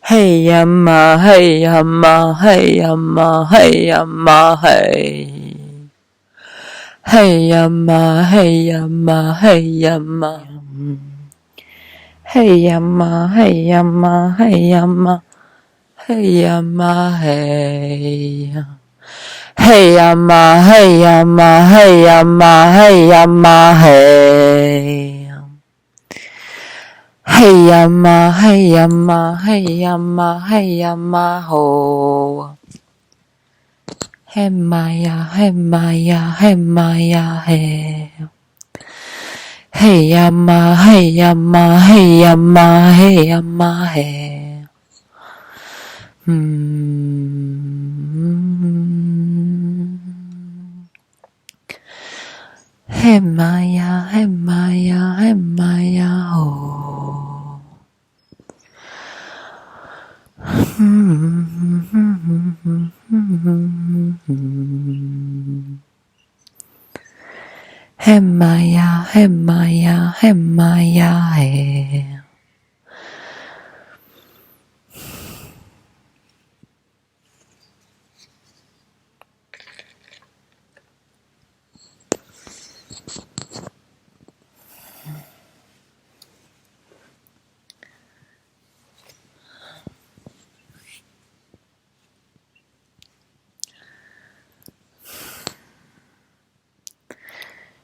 Hey yama, hey yama, hey yama, hey yama, hey. Hey yama, hey yama, hey yama. Hey yama, hey yama, hey yama. Hey yama, hey. Hey yama, hey yama, hey yama, hey yama, hey. Hey yama, hey yama, hey yama, hey yama, ho. Hey Maya, hey Maya, hey Maya, hey. Hey yama, hey yama, hey yama, hey yama, hey. Hey Maya, hey Maya, hey Maya, oh. Hey Maya, hey Maya, hey Maya, hey.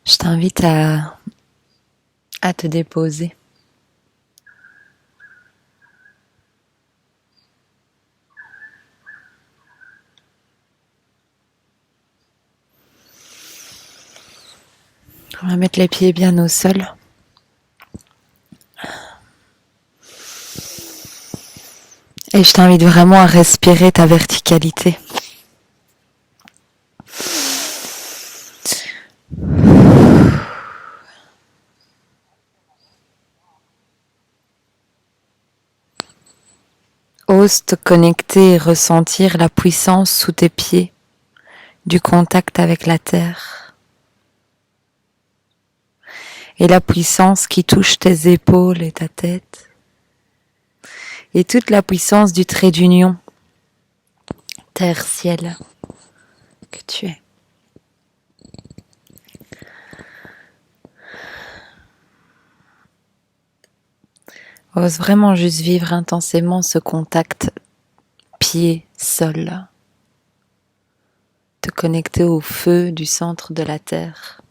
Je t'invite à te déposer. On va mettre les pieds bien au sol. Et je t'invite vraiment à respirer ta verticalité. Ose te connecter et ressentir la puissance sous tes pieds, du contact avec la terre. Et la puissance qui touche tes épaules et ta tête. Et toute la puissance du trait d'union, terre-ciel, que tu es. Ose vraiment juste vivre intensément ce contact pied-sol. Te connecter au feu du centre de la terre.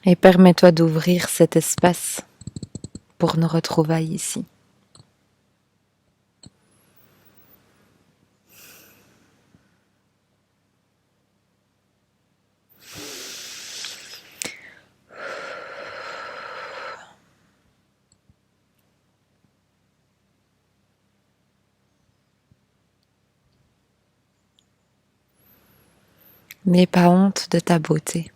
Et permets-toi d'ouvrir cet espace pour nos retrouvailles ici. N'aie pas honte de ta beauté.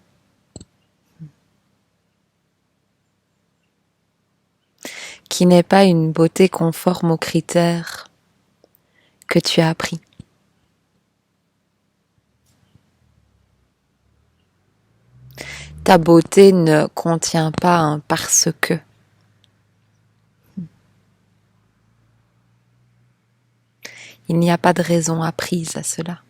Qui n'est pas une beauté conforme aux critères que tu as appris. Ta beauté ne contient pas un parce que. Il n'y a pas de raison apprise à cela.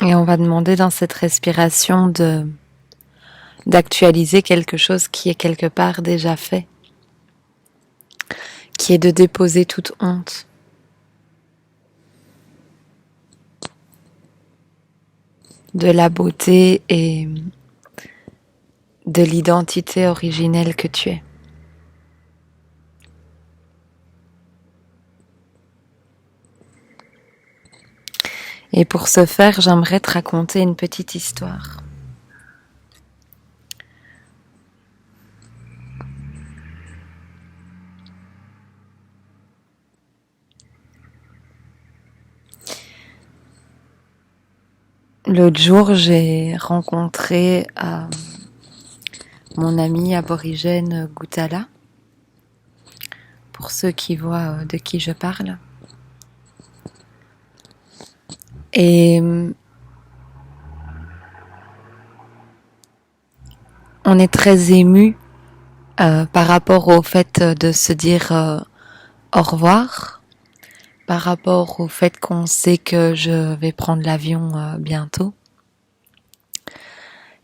Et on va demander dans cette respiration d'actualiser quelque chose qui est quelque part déjà fait, qui est de déposer toute honte. de la beauté et de l'identité originelle que tu es. Et pour ce faire, j'aimerais te raconter une petite histoire. L'autre jour, j'ai rencontré mon ami aborigène Goutala, pour ceux qui voient de qui je parle. Et on est très ému par rapport au fait de se dire au revoir, par rapport au fait qu'on sait que je vais prendre l'avion bientôt.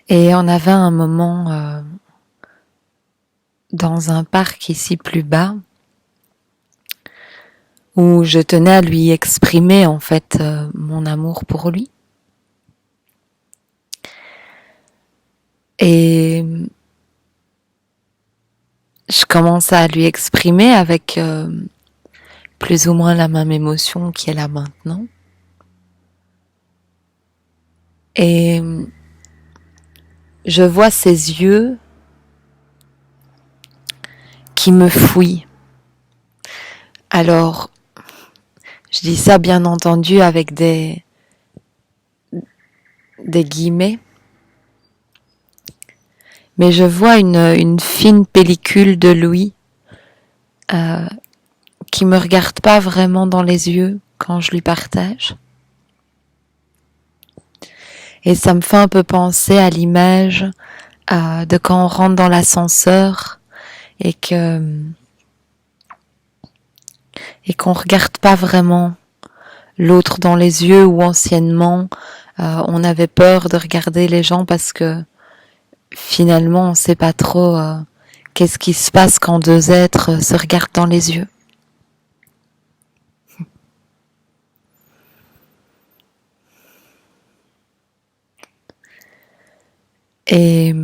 Et on avait un moment dans un parc ici plus bas où je tenais à lui exprimer en fait mon amour pour lui. Et je commence à lui exprimer avec plus ou moins la même émotion qui est là maintenant. Et je vois ses yeux qui me fouillent. Alors, je dis ça bien entendu avec des guillemets, mais je vois une fine pellicule de lui qui me regarde pas vraiment dans les yeux quand je lui partage. Et ça me fait un peu penser à l'image de quand on rentre dans l'ascenseur et qu'on regarde pas vraiment l'autre dans les yeux, ou anciennement on avait peur de regarder les gens parce que finalement on sait pas trop qu'est-ce qui se passe quand deux êtres se regardent dans les yeux. Et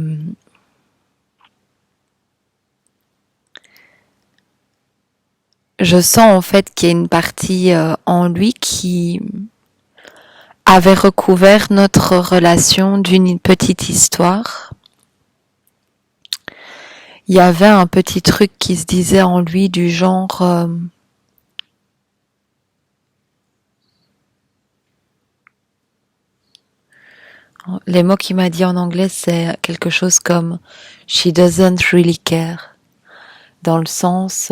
je sens en fait qu'il y a une partie en lui qui avait recouvert notre relation d'une petite histoire. Il y avait un petit truc qui se disait en lui du genre les mots qu'il m'a dit en anglais, c'est quelque chose comme she doesn't really care, dans le sens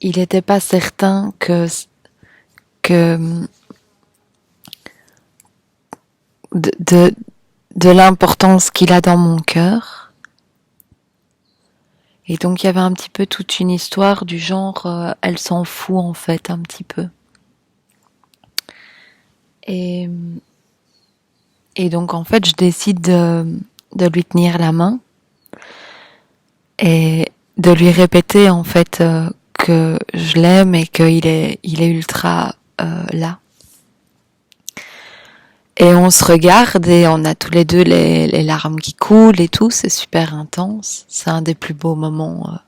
il n'était pas certain que de l'importance qu'il a dans mon cœur. Et donc il y avait un petit peu toute une histoire du genre elle s'en fout en fait un petit peu. Et donc en fait je décide de lui tenir la main et de lui répéter en fait que je l'aime et qu'il est ultra là. Et on se regarde et on a tous les deux les larmes qui coulent et tout, c'est super intense. C'est un des plus beaux moments.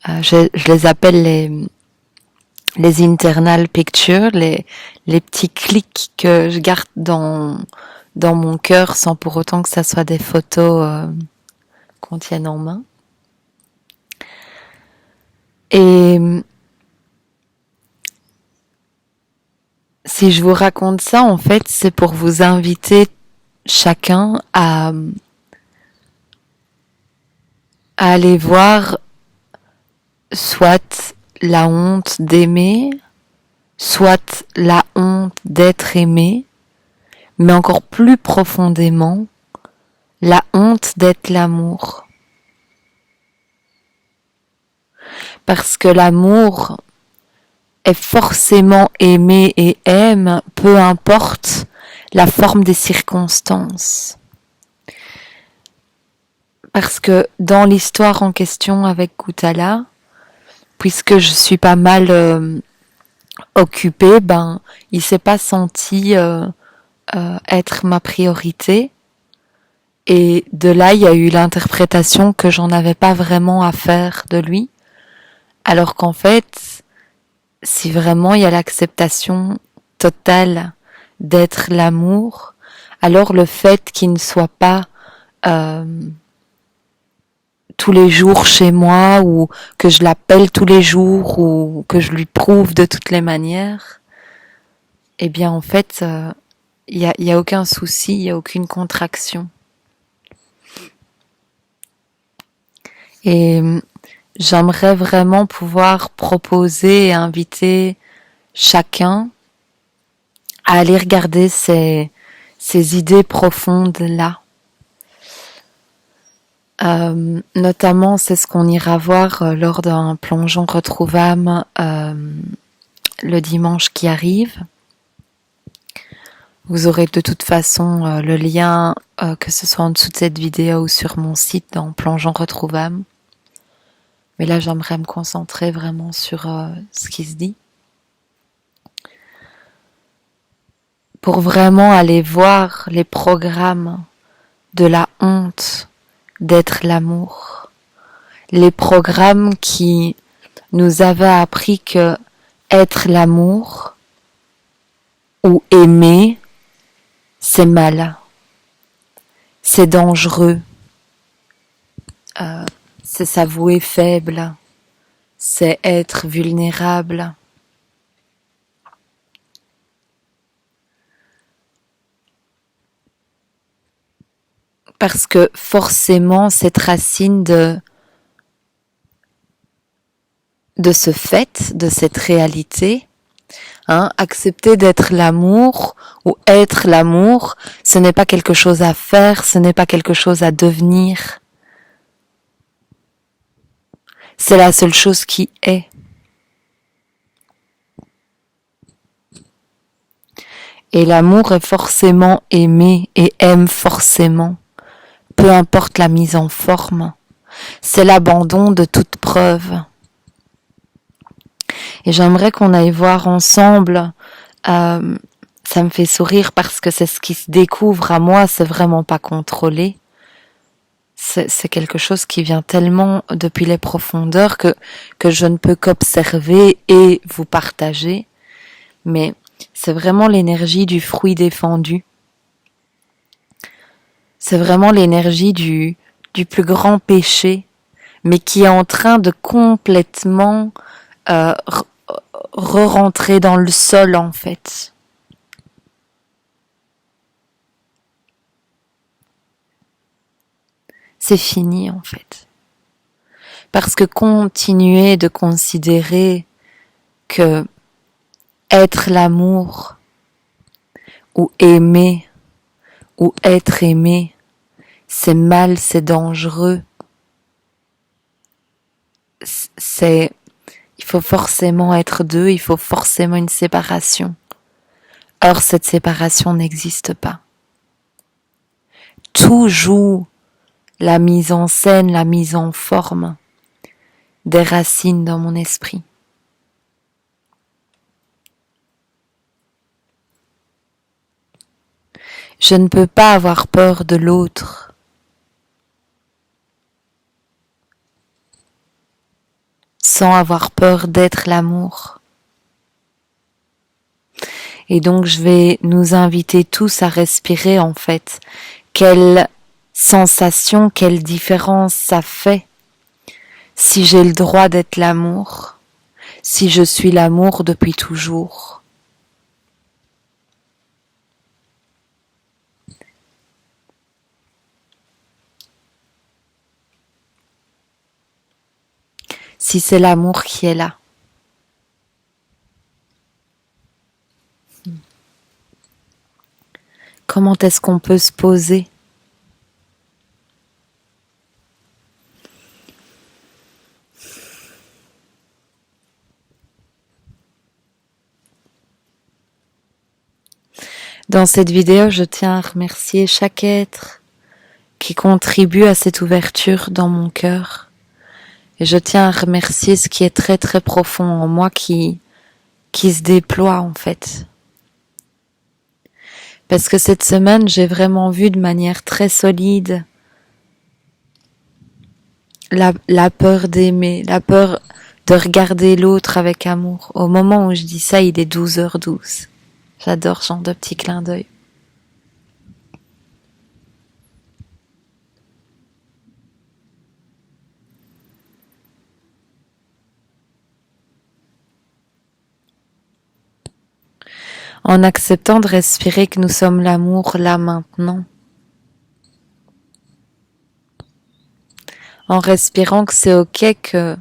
Je les appelle les internal pictures, les petits clics que je garde dans mon cœur sans pour autant que ça soit des photos qu'on tienne en main. Et si je vous raconte ça, en fait, c'est pour vous inviter chacun à aller voir soit la honte d'aimer, soit la honte d'être aimé, mais encore plus profondément, la honte d'être l'amour. Parce que l'amour est forcément aimé et aime, peu importe la forme des circonstances. Parce que dans l'histoire en question avec Goutala, puisque je suis pas mal occupé, ben il s'est pas senti être ma priorité. Et de là, il y a eu l'interprétation que j'en avais pas vraiment à faire de lui. Alors qu'en fait, si vraiment il y a l'acceptation totale d'être l'amour, alors le fait qu'il ne soit pas euh, tous les jours chez moi, ou que je l'appelle tous les jours, ou que je lui prouve de toutes les manières, eh bien en fait, il y a aucun souci, il y a aucune contraction. Et j'aimerais vraiment pouvoir proposer et inviter chacun à aller regarder ces idées profondes-là. Notamment, c'est ce qu'on ira voir lors d'un plongeon retrouve-âme le dimanche qui arrive. Vous aurez de toute façon le lien, que ce soit en dessous de cette vidéo ou sur mon site dans plongeon retrouve-âme. Mais là, j'aimerais me concentrer vraiment sur ce qui se dit. Pour vraiment aller voir les programmes de la honte d'être l'amour. Les programmes qui nous avaient appris que être l'amour ou aimer, c'est mal. C'est dangereux. C'est s'avouer faible. C'est être vulnérable. Parce que forcément, cette racine de ce fait, de cette réalité, accepter d'être l'amour ou être l'amour, ce n'est pas quelque chose à faire, ce n'est pas quelque chose à devenir. C'est la seule chose qui est. Et l'amour est forcément aimé et aime forcément. Peu importe la mise en forme, c'est l'abandon de toute preuve. Et j'aimerais qu'on aille voir ensemble, ça me fait sourire parce que c'est ce qui se découvre à moi, c'est vraiment pas contrôlé. C'est quelque chose qui vient tellement depuis les profondeurs que je ne peux qu'observer et vous partager. Mais c'est vraiment l'énergie du fruit défendu. C'est vraiment l'énergie du plus grand péché, mais qui est en train de complètement re-rentrer dans le sol en fait. C'est fini en fait. Parce que continuer de considérer que être l'amour ou aimer ou être aimé, c'est mal, c'est dangereux. Il faut forcément être deux, il faut forcément une séparation. Or, cette séparation n'existe pas. Tout joue la mise en scène, la mise en forme des racines dans mon esprit. Je ne peux pas avoir peur de l'autre. Sans avoir peur d'être l'amour. Et donc je vais nous inviter tous à respirer en fait. Quelle sensation, quelle différence ça fait si j'ai le droit d'être l'amour, si je suis l'amour depuis toujours. Si c'est l'amour qui est là. Comment est-ce qu'on peut se poser ? Dans cette vidéo, je tiens à remercier chaque être qui contribue à cette ouverture dans mon cœur. Et je tiens à remercier ce qui est très très profond en moi qui qui se déploie en fait. Parce que cette semaine, j'ai vraiment vu de manière très solide la peur d'aimer, la peur de regarder l'autre avec amour. Au moment où je dis ça, il est 12h12. J'adore ce genre de petits clins d'œil. En acceptant de respirer que nous sommes l'amour là maintenant. En respirant que c'est ok que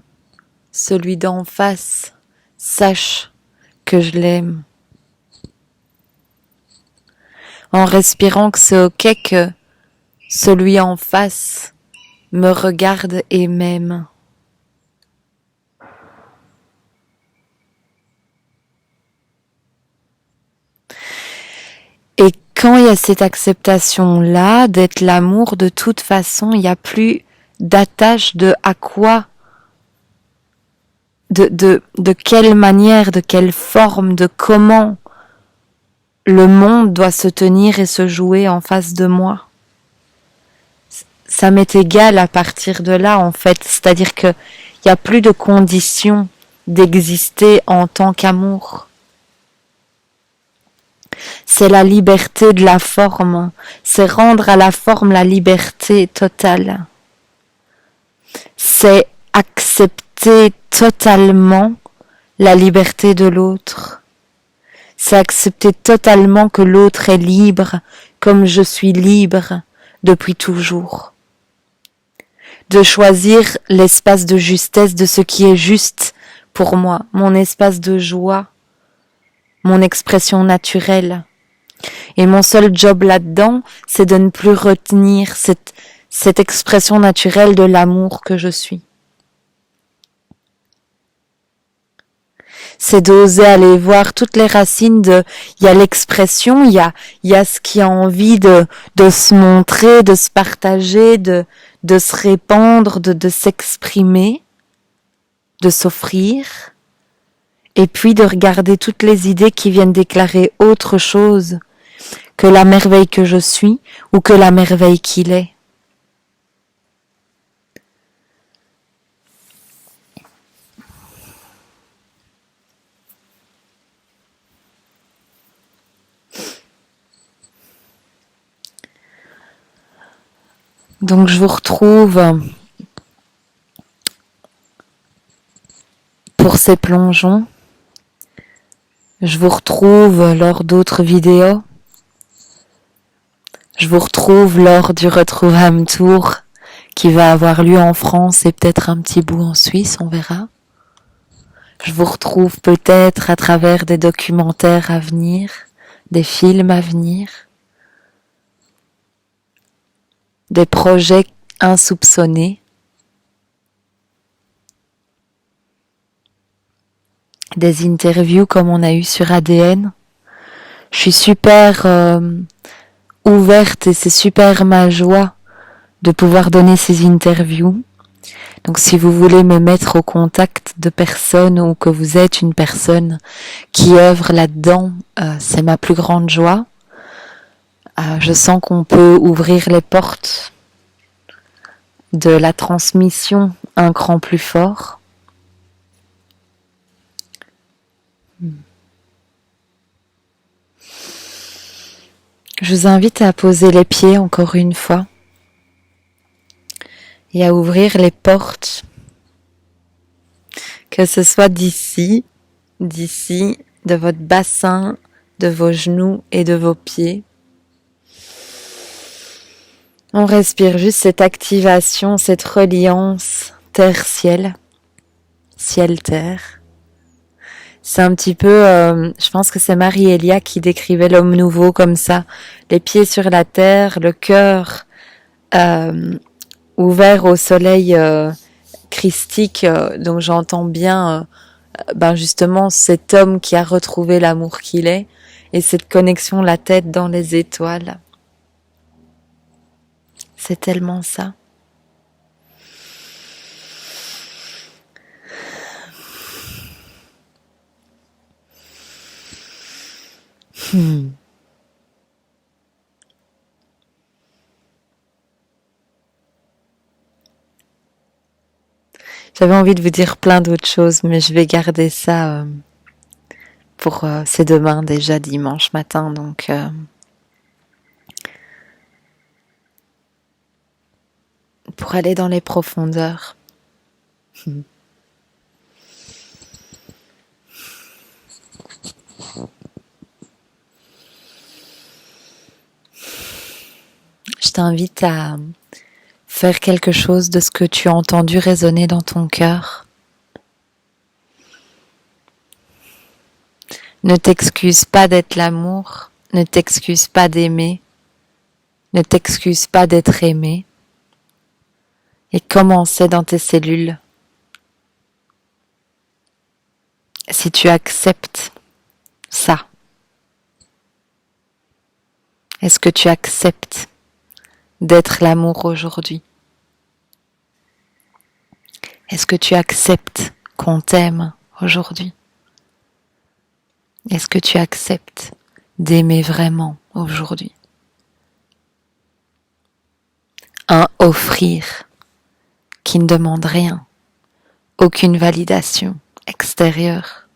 celui d'en face sache que je l'aime. En respirant que c'est ok que celui en face me regarde et m'aime. Et quand il y a cette acceptation-là, d'être l'amour, de toute façon, il n'y a plus d'attache de à quoi, de quelle manière, de quelle forme, de comment le monde doit se tenir et se jouer en face de moi. Ça m'est égal à partir de là, en fait. C'est-à-dire que il n'y a plus de conditions d'exister en tant qu'amour. C'est la liberté de la forme. C'est rendre à la forme la liberté totale. C'est accepter totalement la liberté de l'autre. C'est accepter totalement que l'autre est libre comme je suis libre depuis toujours. De choisir l'espace de justesse de ce qui est juste pour moi, mon espace de joie, mon expression naturelle. Et mon seul job là-dedans, c'est de ne plus retenir cette expression naturelle de l'amour que je suis. C'est d'oser aller voir toutes les racines de, il y a l'expression, il y a ce qui a envie de se montrer, de se partager, de se répandre, de s'exprimer, de s'offrir, et puis de regarder toutes les idées qui viennent déclarer autre chose que la merveille que je suis ou que la merveille qu'il est. Donc je vous retrouve pour ces plongeons. Je vous retrouve lors d'autres vidéos. Je vous retrouve lors du Retrouvame Tour qui va avoir lieu en France et peut-être un petit bout en Suisse, on verra. Je vous retrouve peut-être à travers des documentaires à venir, des films à venir, des projets insoupçonnés, des interviews comme on a eu sur ADN. Je suis super ouverte et c'est super ma joie de pouvoir donner ces interviews. Donc si vous voulez me mettre au contact de personnes ou que vous êtes une personne qui œuvre là-dedans, c'est ma plus grande joie. Je sens qu'on peut ouvrir les portes de la transmission un cran plus fort. Je vous invite à poser les pieds encore une fois et à ouvrir les portes, que ce soit d'ici, de votre bassin, de vos genoux et de vos pieds. On respire juste cette activation, cette reliance terre-ciel, ciel-terre. C'est un petit peu, je pense que c'est Marie-Elia qui décrivait l'homme nouveau comme ça, les pieds sur la terre, le cœur ouvert au soleil christique, donc j'entends bien justement cet homme qui a retrouvé l'amour qu'il est et cette connexion la tête dans les étoiles. C'est tellement ça. Hmm. J'avais envie de vous dire plein d'autres choses, mais je vais garder ça pour c'est demain déjà dimanche matin, donc pour aller dans les profondeurs. Hmm. Je t'invite à faire quelque chose de ce que tu as entendu résonner dans ton cœur. Ne t'excuse pas d'être l'amour, ne t'excuse pas d'aimer, ne t'excuse pas d'être aimé. Et commencer dans tes cellules. Si tu acceptes ça, est-ce que tu acceptes d'être l'amour aujourd'hui? Est-ce que tu acceptes qu'on t'aime aujourd'hui? Est-ce que tu acceptes d'aimer vraiment aujourd'hui? Un offrir qui ne demande rien, aucune validation extérieure,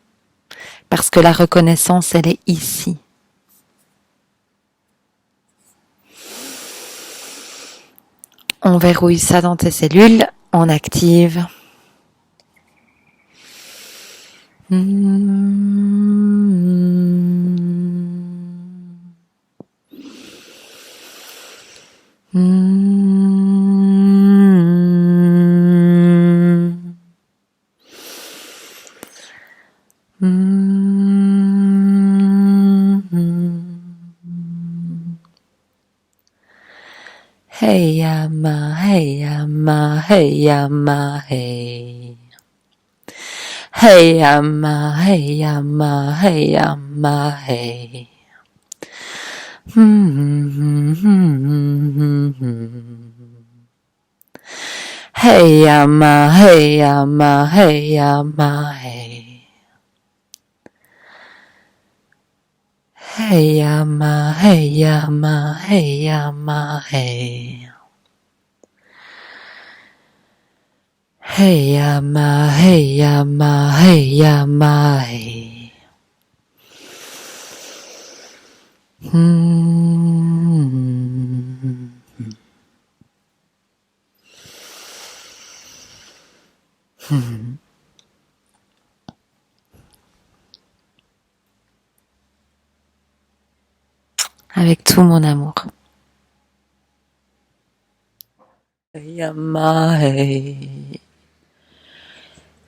parce que la reconnaissance, elle est ici. On verrouille ça dans tes cellules, on active. Hey yama, hey yama, hey yama, hey. Hey yama, hey yama, hey yama, hey. Hey yama, hey yama, hey yama, hey. Hey yama, hey yama, hey yama, hey. Hey yama, hey yama, hey yama, hey. Avec tout mon amour. Yama, hey.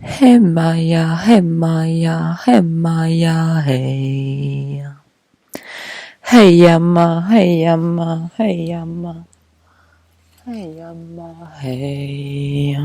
Hey Maya, hey Maya, hey Maya, hey. Hey Yama, hey Yama, hey Yama, hey Yama, hey.